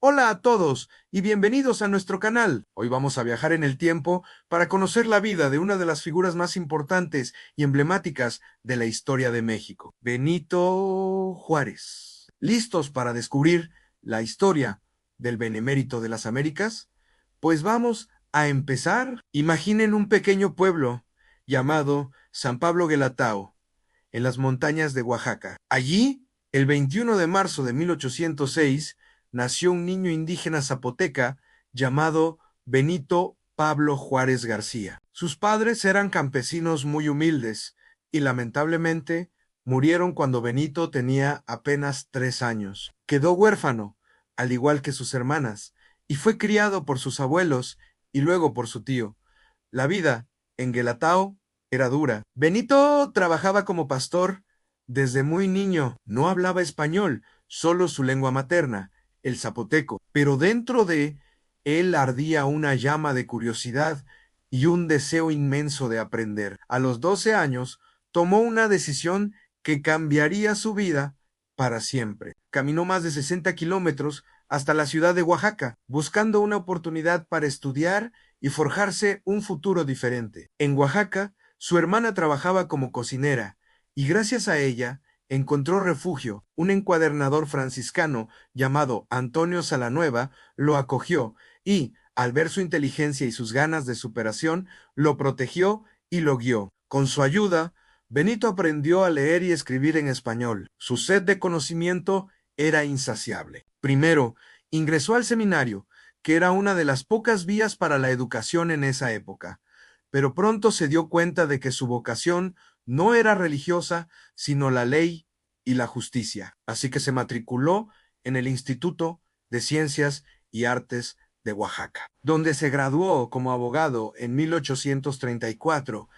Hola a todos y bienvenidos a nuestro canal. Hoy vamos a viajar en el tiempo para conocer la vida de una de las figuras más importantes y emblemáticas de la historia de México, Benito Juárez. ¿Listos para descubrir la historia del Benemérito de las Américas? Pues vamos a empezar. Imaginen un pequeño pueblo llamado San Pablo Guelatao, en las montañas de Oaxaca. Allí, el 21 de marzo de 1806, nació un niño indígena zapoteca llamado Benito Pablo Juárez García. Sus padres eran campesinos muy humildes y lamentablemente murieron cuando Benito tenía apenas 3 años. Quedó huérfano, al igual que sus hermanas, y fue criado por sus abuelos y luego por su tío. La vida en Guelatao era dura. Benito trabajaba como pastor desde muy niño. No hablaba español, solo su lengua materna, el zapoteco. Pero dentro de él ardía una llama de curiosidad y un deseo inmenso de aprender. A los 12 años, tomó una decisión que cambiaría su vida para siempre. Caminó más de 60 kilómetros hasta la ciudad de Oaxaca, buscando una oportunidad para estudiar y forjarse un futuro diferente. En Oaxaca, su hermana trabajaba como cocinera y gracias a ella encontró refugio. Un encuadernador franciscano llamado Antonio Salanueva lo acogió y, al ver su inteligencia y sus ganas de superación, lo protegió y lo guió. Con su ayuda, Benito aprendió a leer y escribir en español. Su sed de conocimiento era insaciable. Primero, ingresó al seminario, que era una de las pocas vías para la educación en esa época, pero pronto se dio cuenta de que su vocación no era religiosa, sino la ley y la justicia. Así que se matriculó en el Instituto de Ciencias y Artes de Oaxaca, donde se graduó como abogado en 1834.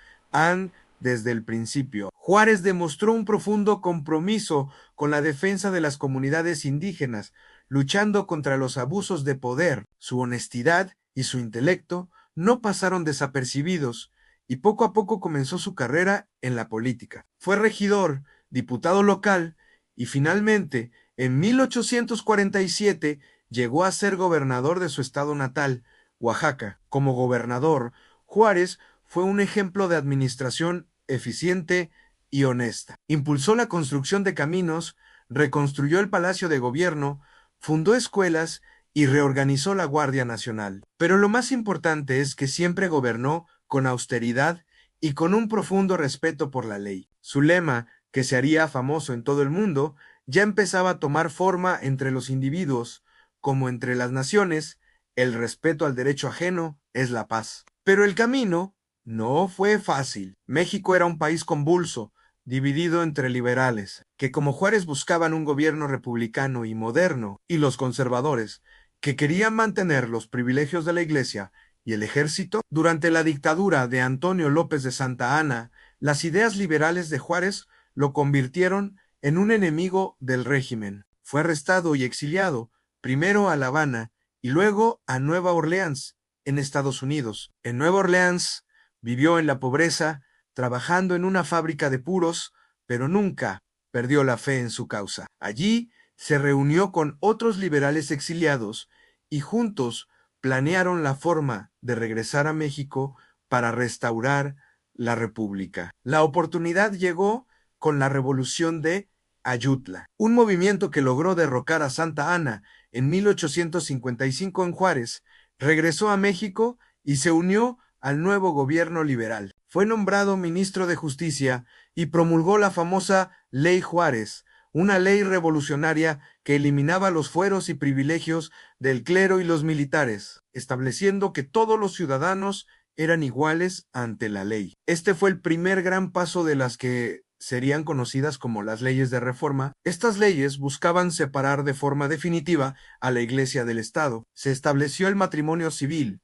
Desde el principio, Juárez demostró un profundo compromiso con la defensa de las comunidades indígenas, luchando contra los abusos de poder. Su honestidad y su intelecto no pasaron desapercibidos y poco a poco comenzó su carrera en la política. Fue regidor, diputado local y finalmente, en 1847, llegó a ser gobernador de su estado natal, Oaxaca. Como gobernador, Juárez fue un ejemplo de administración eficiente y honesta. Impulsó la construcción de caminos, reconstruyó el Palacio de Gobierno, fundó escuelas y reorganizó la Guardia Nacional. Pero lo más importante es que siempre gobernó con austeridad y con un profundo respeto por la ley. Su lema, que se haría famoso en todo el mundo, ya empezaba a tomar forma entre los individuos, como entre las naciones: el respeto al derecho ajeno es la paz. Pero el camino no fue fácil. México era un país convulso, dividido entre liberales, que como Juárez buscaban un gobierno republicano y moderno, y los conservadores, que querían mantener los privilegios de la Iglesia y el ejército. Durante la dictadura de Antonio López de Santa Anna, las ideas liberales de Juárez lo convirtieron en un enemigo del régimen. Fue arrestado y exiliado, primero a La Habana y luego a Nueva Orleans, en Estados Unidos. En Nueva Orleans vivió en la pobreza, trabajando en una fábrica de puros, pero nunca perdió la fe en su causa. Allí se reunió con otros liberales exiliados y juntos planearon la forma de regresar a México para restaurar la República. La oportunidad llegó con la Revolución de Ayutla, un movimiento que logró derrocar a Santa Anna en 1855 en Juárez. Regresó a México y se unió al nuevo gobierno liberal. Fue nombrado ministro de Justicia y promulgó la famosa Ley Juárez, una ley revolucionaria que eliminaba los fueros y privilegios del clero y los militares, estableciendo que todos los ciudadanos eran iguales ante la ley. Este fue el primer gran paso de las que serían conocidas como las leyes de reforma. Estas leyes buscaban separar de forma definitiva a la Iglesia del Estado. Se estableció el matrimonio civil,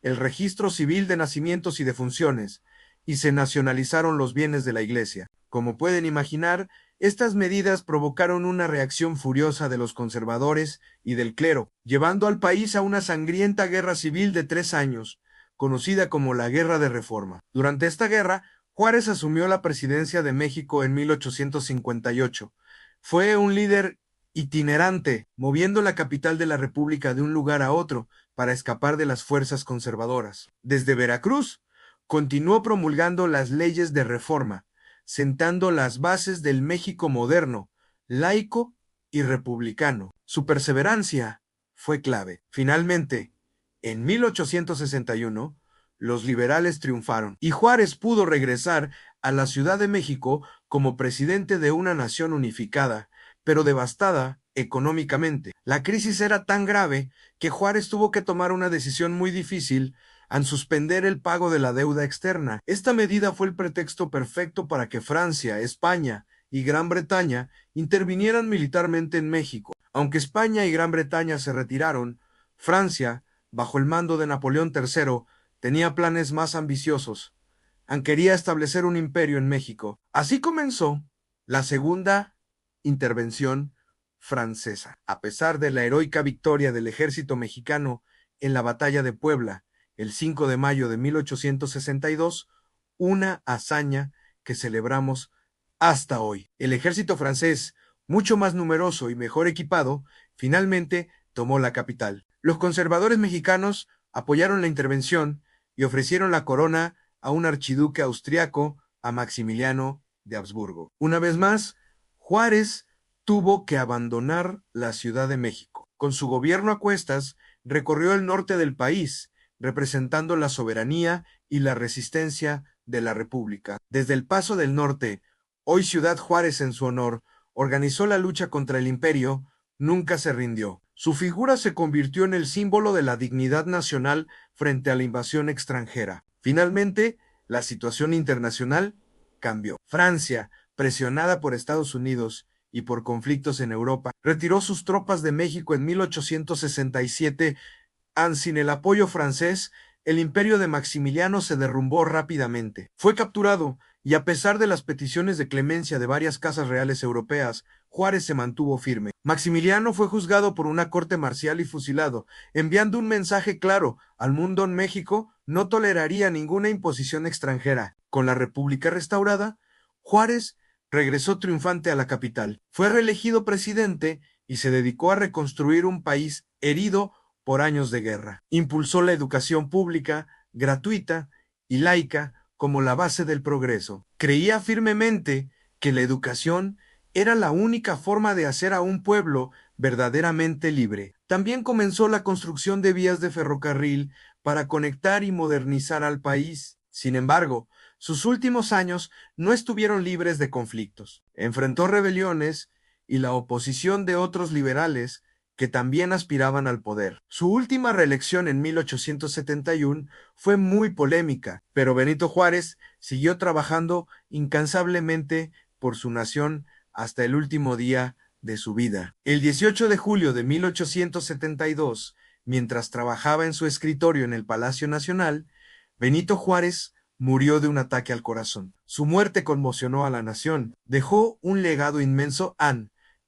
el registro civil de nacimientos y defunciones, y se nacionalizaron los bienes de la Iglesia. Como pueden imaginar, estas medidas provocaron una reacción furiosa de los conservadores y del clero, llevando al país a una sangrienta guerra civil de 3 años, conocida como la Guerra de Reforma. Durante esta guerra, Juárez asumió la presidencia de México en 1858. Fue un líder itinerante, moviendo la capital de la República de un lugar a otro para escapar de las fuerzas conservadoras. Desde Veracruz, continuó promulgando las leyes de reforma, sentando las bases del México moderno, laico y republicano. Su perseverancia fue clave. Finalmente, en 1861, los liberales triunfaron y Juárez pudo regresar a la Ciudad de México como presidente de una nación unificada, pero devastada económicamente. La crisis era tan grave que Juárez tuvo que tomar una decisión muy difícil al suspender el pago de la deuda externa. Esta medida fue el pretexto perfecto para que Francia, España y Gran Bretaña intervinieran militarmente en México. Aunque España y Gran Bretaña se retiraron, Francia, bajo el mando de Napoleón III, tenía planes más ambiciosos. Quería establecer un imperio en México. Así comenzó la segunda intervención francesa. A pesar de la heroica victoria del ejército mexicano en la batalla de Puebla, el 5 de mayo de 1862, una hazaña que celebramos hasta hoy. El ejército francés, mucho más numeroso y mejor equipado, finalmente tomó la capital. Los conservadores mexicanos apoyaron la intervención y ofrecieron la corona a un archiduque austriaco, a Maximiliano de Habsburgo. Una vez más, Juárez tuvo que abandonar la Ciudad de México. Con su gobierno a cuestas, recorrió el norte del país, representando la soberanía y la resistencia de la República. Desde el Paso del Norte, hoy Ciudad Juárez en su honor, organizó la lucha contra el imperio, nunca se rindió. Su figura se convirtió en el símbolo de la dignidad nacional frente a la invasión extranjera. Finalmente, la situación internacional cambió. Francia, presionada por Estados Unidos y por conflictos en Europa, retiró sus tropas de México en 1867. Sin el apoyo francés, el imperio de Maximiliano se derrumbó rápidamente. Fue capturado y, a pesar de las peticiones de clemencia de varias casas reales europeas, Juárez se mantuvo firme. Maximiliano fue juzgado por una corte marcial y fusilado, enviando un mensaje claro al mundo. En México no toleraría ninguna imposición extranjera. Con la República restaurada, Juárez regresó triunfante a la capital. Fue reelegido presidente y se dedicó a reconstruir un país herido por años de guerra. Impulsó la educación pública, gratuita y laica como la base del progreso. Creía firmemente que la educación era la única forma de hacer a un pueblo verdaderamente libre. También comenzó la construcción de vías de ferrocarril para conectar y modernizar al país. Sin embargo, sus últimos años no estuvieron libres de conflictos. Enfrentó rebeliones y la oposición de otros liberales que también aspiraban al poder. Su última reelección en 1871 fue muy polémica, pero Benito Juárez siguió trabajando incansablemente por su nación hasta el último día de su vida. El 18 de julio de 1872, mientras trabajaba en su escritorio en el Palacio Nacional, Benito Juárez murió de un ataque al corazón. Su muerte conmocionó a la nación. Dejó un legado inmenso,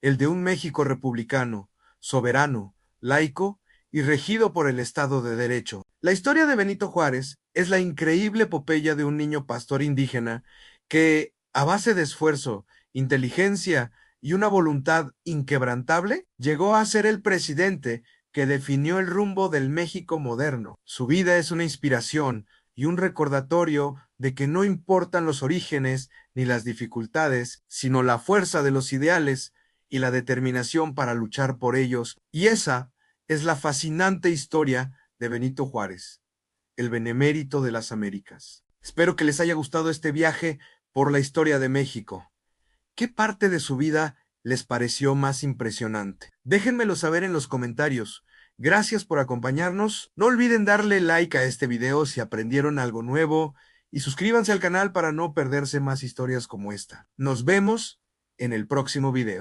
el de un México republicano, soberano, laico y regido por el Estado de Derecho. La historia de Benito Juárez es la increíble epopeya de un niño pastor indígena que, a base de esfuerzo, inteligencia y una voluntad inquebrantable, llegó a ser el presidente que definió el rumbo del México moderno. Su vida es una inspiración y un recordatorio de que no importan los orígenes ni las dificultades, sino la fuerza de los ideales y la determinación para luchar por ellos. Y esa es la fascinante historia de Benito Juárez, el benemérito de las Américas. Espero que les haya gustado este viaje por la historia de México. ¿Qué parte de su vida les pareció más impresionante? Déjenmelo saber en los comentarios. Gracias por acompañarnos. No olviden darle like a este video si aprendieron algo nuevo y suscríbanse al canal para no perderse más historias como esta. Nos vemos en el próximo video.